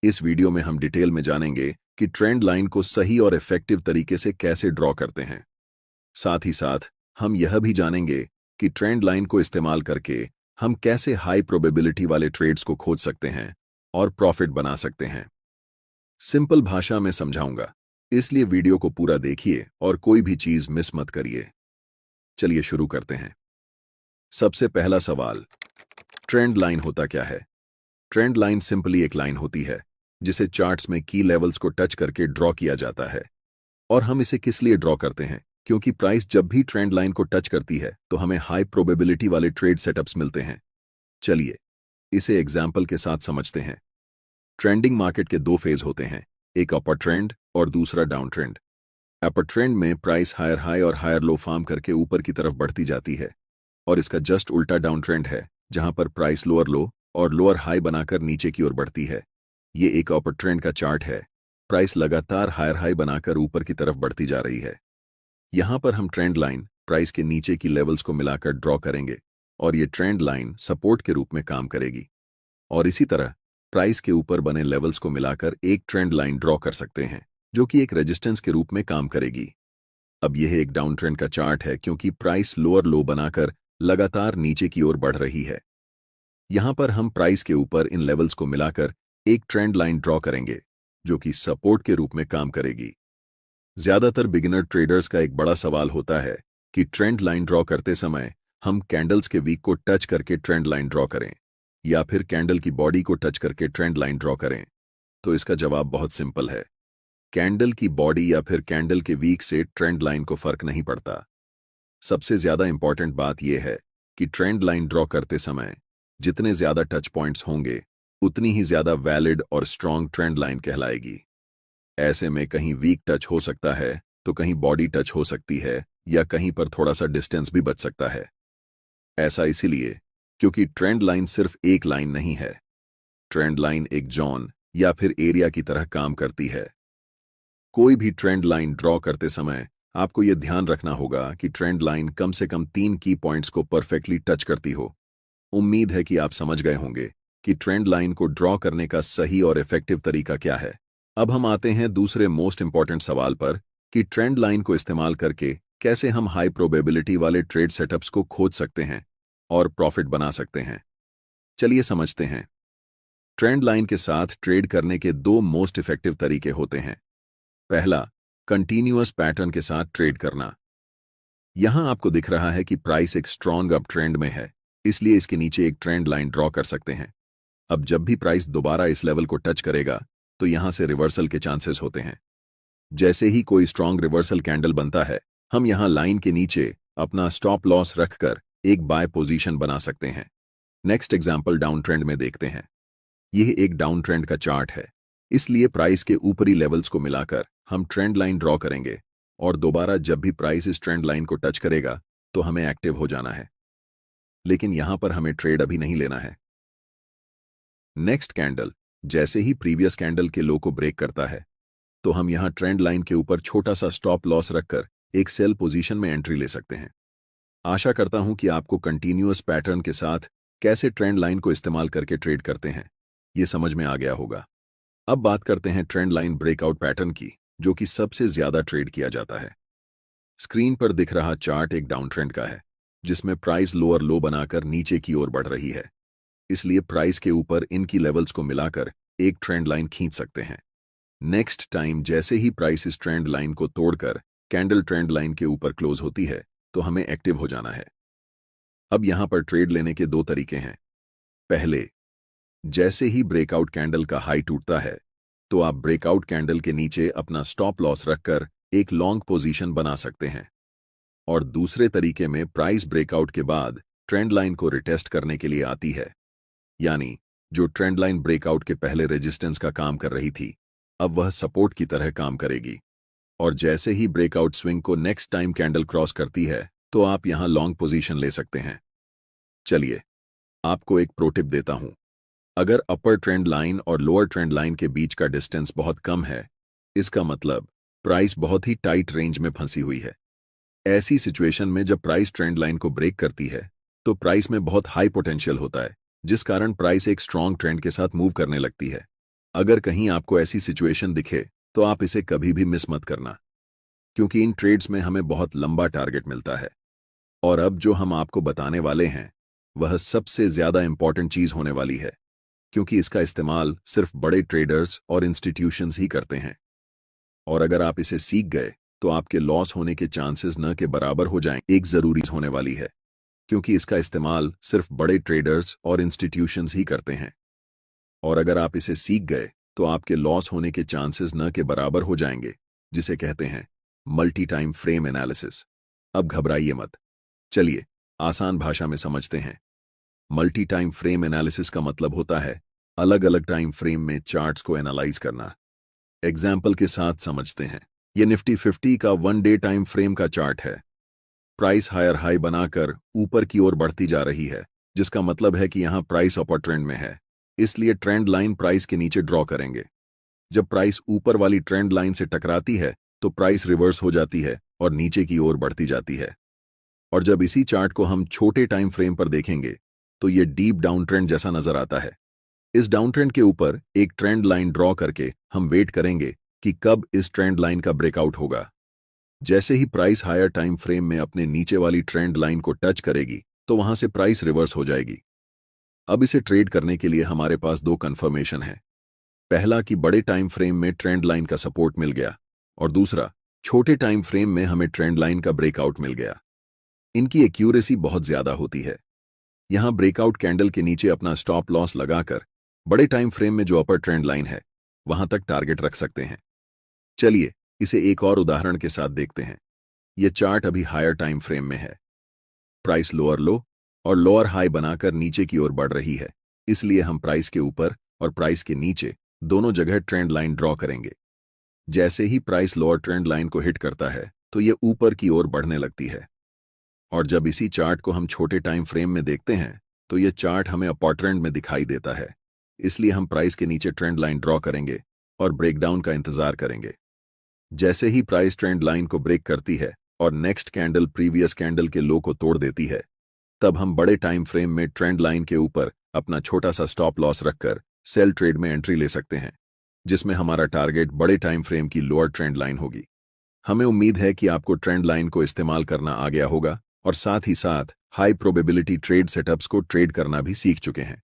इस वीडियो में हम डिटेल में जानेंगे कि ट्रेंड लाइन को सही और इफेक्टिव तरीके से कैसे ड्रॉ करते हैं। साथ ही साथ हम यह भी जानेंगे कि ट्रेंड लाइन को इस्तेमाल करके हम कैसे हाई प्रोबेबिलिटी वाले ट्रेड्स को खोज सकते हैं और प्रॉफिट बना सकते हैं। सिंपल भाषा में समझाऊंगा, इसलिए वीडियो को पूरा देखिए और कोई भी चीज मिस मत करिए। चलिए शुरू करते हैं। सबसे पहला सवाल, ट्रेंड लाइन होता क्या है? ट्रेंड लाइन सिंपली एक लाइन होती है जिसे चार्ट्स में की लेवल्स को टच करके ड्रॉ किया जाता है। और हम इसे किस लिए ड्रॉ करते हैं? क्योंकि प्राइस जब भी ट्रेंड लाइन को टच करती है तो हमें हाई प्रोबेबिलिटी वाले ट्रेड सेटअप्स मिलते हैं। चलिए इसे एग्जाम्पल के साथ समझते हैं। ट्रेंडिंग मार्केट के दो फेज होते हैं, एक अपर ट्रेंड और दूसरा डाउन ट्रेंड। अपर ट्रेंड में प्राइस हायर हाई और हायर लो फॉर्म करके ऊपर की तरफ बढ़ती जाती है, और इसका जस्ट उल्टा डाउन ट्रेंड है जहां पर प्राइस लोअर लो और लोअर हाई बनाकर नीचे की ओर बढ़ती है। ये एक अपर ट्रेंड का चार्ट है। प्राइस लगातार हायर हाई बनाकर ऊपर की तरफ बढ़ती जा रही है। यहां पर हम ट्रेंड लाइन प्राइस के नीचे की लेवल्स को मिलाकर ड्रॉ करेंगे और ये ट्रेंड लाइन सपोर्ट के रूप में काम करेगी। और इसी तरह प्राइस के ऊपर बने लेवल्स को मिलाकर एक ट्रेंड लाइन ड्रॉ कर सकते हैं जो कि एक रेजिस्टेंस के रूप में काम करेगी। अब यह एक डाउन ट्रेंड का चार्ट है क्योंकि प्राइस लोअर लो बनाकर लगातार नीचे की ओर बढ़ रही है। यहां पर हम प्राइस के ऊपर इन लेवल्स को मिलाकर एक ट्रेंड लाइन ड्रॉ करेंगे जो कि सपोर्ट के रूप में काम करेगी। ज्यादातर बिगिनर ट्रेडर्स का एक बड़ा सवाल होता है कि ट्रेंड लाइन ड्रॉ करते समय हम कैंडल्स के वीक को टच करके ट्रेंड लाइन ड्रॉ करें या फिर कैंडल की बॉडी को टच करके ट्रेंड लाइन ड्रॉ करें। तो इसका जवाब बहुत सिंपल है। कैंडल की बॉडी या फिर कैंडल के वीक से ट्रेंड लाइन को फर्क नहीं पड़ता। सबसे ज्यादा इंपॉर्टेंट बात यह है कि ट्रेंड लाइन ड्रॉ करते समय जितने ज्यादा टच पॉइंट्स होंगे उतनी ही ज्यादा वैलिड और स्ट्रॉन्ग ट्रेंड लाइन कहलाएगी। ऐसे में कहीं वीक टच हो सकता है तो कहीं बॉडी टच हो सकती है या कहीं पर थोड़ा सा डिस्टेंस भी बच सकता है। ऐसा इसीलिए क्योंकि ट्रेंड लाइन सिर्फ एक लाइन नहीं है। ट्रेंड लाइन एक जोन या फिर एरिया की तरह काम करती है। कोई भी ट्रेंड लाइन ड्रॉ करते समय आपको यह ध्यान रखना होगा कि ट्रेंड लाइन कम से कम 3 की पॉइंट्स को परफेक्टली टच करती हो। उम्मीद है कि आप समझ गए होंगे कि ट्रेंड लाइन को ड्रॉ करने का सही और इफेक्टिव तरीका क्या है। अब हम आते हैं दूसरे मोस्ट इंपॉर्टेंट सवाल पर कि ट्रेंड लाइन को इस्तेमाल करके कैसे हम हाई प्रोबेबिलिटी वाले ट्रेड सेटअप्स को खोज सकते हैं और प्रॉफिट बना सकते हैं। चलिए समझते हैं। ट्रेंड लाइन के साथ ट्रेड करने के दो मोस्ट इफेक्टिव तरीके होते हैं। पहला, कंटीन्यूअस पैटर्न के साथ ट्रेड करना। यहां आपको दिख रहा है कि प्राइस एक स्ट्रॉन्ग अप ट्रेंड में है, इसलिए इसके नीचे एक ट्रेंड लाइन ड्रॉ कर सकते हैं। अब जब भी प्राइस दोबारा इस लेवल को टच करेगा तो यहां से रिवर्सल के चांसेस होते हैं। जैसे ही कोई स्ट्रॉन्ग रिवर्सल कैंडल बनता है, हम यहां लाइन के नीचे अपना स्टॉप लॉस रखकर एक बाय पोजीशन बना सकते हैं। नेक्स्ट एग्जांपल डाउन ट्रेंड में देखते हैं। यह एक डाउन ट्रेंड का चार्ट है, इसलिए प्राइस के ऊपरी लेवल्स को मिलाकर हम ट्रेंड लाइन ड्रॉ करेंगे और दोबारा जब भी प्राइस इस ट्रेंड लाइन को टच करेगा तो हमें एक्टिव हो जाना है। लेकिन यहां पर हमें ट्रेड अभी नहीं लेना है। नेक्स्ट कैंडल जैसे ही प्रीवियस कैंडल के लो को ब्रेक करता है तो हम यहां ट्रेंड लाइन के ऊपर छोटा सा स्टॉप लॉस रखकर एक सेल पोजीशन में एंट्री ले सकते हैं। आशा करता हूं कि आपको कंटीन्यूअस पैटर्न के साथ कैसे ट्रेंड लाइन को इस्तेमाल करके ट्रेड करते हैं यह समझ में आ गया होगा। अब बात करते हैं ट्रेंड लाइन ब्रेकआउट पैटर्न की, जो कि सबसे ज्यादा ट्रेड किया जाता है। स्क्रीन पर दिख रहा चार्ट एक डाउन ट्रेंड का है जिसमें प्राइस लोअर लो बनाकर नीचे की ओर बढ़ रही है, इसलिए प्राइस के ऊपर इनकी लेवल्स को मिलाकर एक ट्रेंड लाइन खींच सकते हैं। नेक्स्ट टाइम जैसे ही प्राइस इस ट्रेंड लाइन को तोड़कर कैंडल ट्रेंड लाइन के ऊपर क्लोज होती है तो हमें एक्टिव हो जाना है। अब यहां पर ट्रेड लेने के दो तरीके हैं। पहले, जैसे ही ब्रेकआउट कैंडल का हाई टूटता है तो आप ब्रेकआउट कैंडल के नीचे अपना स्टॉप लॉस रखकर एक लॉन्ग पोजीशन बना सकते हैं। और दूसरे तरीके में प्राइस ब्रेकआउट के बाद ट्रेंड लाइन को रिटेस्ट करने के लिए आती है, यानी जो ट्रेंड लाइन ब्रेकआउट के पहले रेजिस्टेंस का काम कर रही थी अब वह सपोर्ट की तरह काम करेगी। और जैसे ही ब्रेकआउट स्विंग को नेक्स्ट टाइम कैंडल क्रॉस करती है तो आप यहां लॉन्ग पोजीशन ले सकते हैं। चलिए आपको एक प्रो टिप देता हूं। अगर अपर ट्रेंड लाइन और लोअर ट्रेंड लाइन के बीच का डिस्टेंस बहुत कम है, इसका मतलब प्राइस बहुत ही टाइट रेंज में फंसी हुई है। ऐसी सिचुएशन में जब प्राइस ट्रेंड लाइन को ब्रेक करती है तो प्राइस में बहुत हाई पोटेंशियल होता है, जिस कारण प्राइस एक स्ट्रॉन्ग ट्रेंड के साथ मूव करने लगती है। अगर कहीं आपको ऐसी सिचुएशन दिखे तो आप इसे कभी भी मिस मत करना, क्योंकि इन ट्रेड्स में हमें बहुत लंबा टारगेट मिलता है। और अब जो हम आपको बताने वाले हैं वह सबसे ज्यादा इंपॉर्टेंट चीज होने वाली है, क्योंकि इसका इस्तेमाल सिर्फ बड़े ट्रेडर्स और इंस्टीट्यूशंस ही करते हैं। और अगर आप इसे सीख गए तो आपके लॉस होने के चांसेस न के बराबर हो जाएं। एक जरूरी होने वाली है, क्योंकि इसका इस्तेमाल सिर्फ बड़े ट्रेडर्स और इंस्टीट्यूशंस ही करते हैं। और अगर आप इसे सीख गए तो आपके लॉस होने के चांसेस न के बराबर हो जाएंगे, जिसे कहते हैं मल्टी टाइम फ्रेम एनालिसिस। अब घबराइए मत, चलिए आसान भाषा में समझते हैं। मल्टी टाइम फ्रेम एनालिसिस का मतलब होता है अलग अलग टाइम फ्रेम में चार्ट्स को एनालाइज करना। एग्जाम्पल के साथ समझते हैं। यह निफ्टी 50 का 1 डे टाइम फ्रेम का चार्ट है। प्राइस हायर हाई बनाकर ऊपर की ओर बढ़ती जा रही है, जिसका मतलब है कि यहां प्राइस अपर ट्रेंड में है, इसलिए ट्रेंड लाइन प्राइस के नीचे ड्रॉ करेंगे। जब प्राइस ऊपर वाली ट्रेंड लाइन से टकराती है तो प्राइस रिवर्स हो जाती है और नीचे की ओर बढ़ती जाती है। और जब इसी चार्ट को हम छोटे टाइम फ्रेम पर देखेंगे तो ये डीप डाउन ट्रेंड जैसा नजर आता है। इस डाउन ट्रेंड के ऊपर एक ट्रेंड लाइन ड्रॉ करके हम वेट करेंगे कि कब इस ट्रेंड लाइन का ब्रेकआउट होगा। जैसे ही प्राइस हायर टाइम फ्रेम में अपने नीचे वाली ट्रेंड लाइन को टच करेगी तो वहां से प्राइस रिवर्स हो जाएगी। अब इसे ट्रेड करने के लिए हमारे पास दो कन्फर्मेशन है। पहला कि बड़े टाइम फ्रेम में ट्रेंड लाइन का सपोर्ट मिल गया, और दूसरा छोटे टाइम फ्रेम में हमें ट्रेंड लाइन का ब्रेकआउट मिल गया। इनकी एक्यूरेसी बहुत ज्यादा होती है। यहां ब्रेकआउट कैंडल के नीचे अपना स्टॉप लॉस लगाकर बड़े टाइम फ्रेम में जो अपर ट्रेंड लाइन है वहां तक टारगेट रख सकते हैं। चलिए इसे एक और उदाहरण के साथ देखते हैं। यह चार्ट अभी हायर टाइम फ्रेम में है। प्राइस लोअर लो और लोअर हाई बनाकर नीचे की ओर बढ़ रही है, इसलिए हम प्राइस के ऊपर और प्राइस के नीचे दोनों जगह ट्रेंड लाइन ड्रॉ करेंगे। जैसे ही प्राइस लोअर ट्रेंड लाइन को हिट करता है तो यह ऊपर की ओर बढ़ने लगती है। और जब इसी चार्ट को हम छोटे टाइम फ्रेम में देखते हैं तो यह चार्ट हमें अपर ट्रेंड में दिखाई देता है, इसलिए हम प्राइस के नीचे ट्रेंड लाइन ड्रॉ करेंगे और ब्रेकडाउन का इंतजार करेंगे। जैसे ही प्राइस ट्रेंड लाइन को ब्रेक करती है और नेक्स्ट कैंडल प्रीवियस कैंडल के लो को तोड़ देती है, तब हम बड़े टाइम फ्रेम में ट्रेंड लाइन के ऊपर अपना छोटा सा स्टॉप लॉस रखकर सेल ट्रेड में एंट्री ले सकते हैं, जिसमें हमारा टारगेट बड़े टाइम फ्रेम की लोअर ट्रेंड लाइन होगी। हमें उम्मीद है कि आपको ट्रेंड लाइन को इस्तेमाल करना आ गया होगा और साथ ही साथ हाई प्रोबेबिलिटी ट्रेड सेटअप्स को ट्रेड करना भी सीख चुके हैं।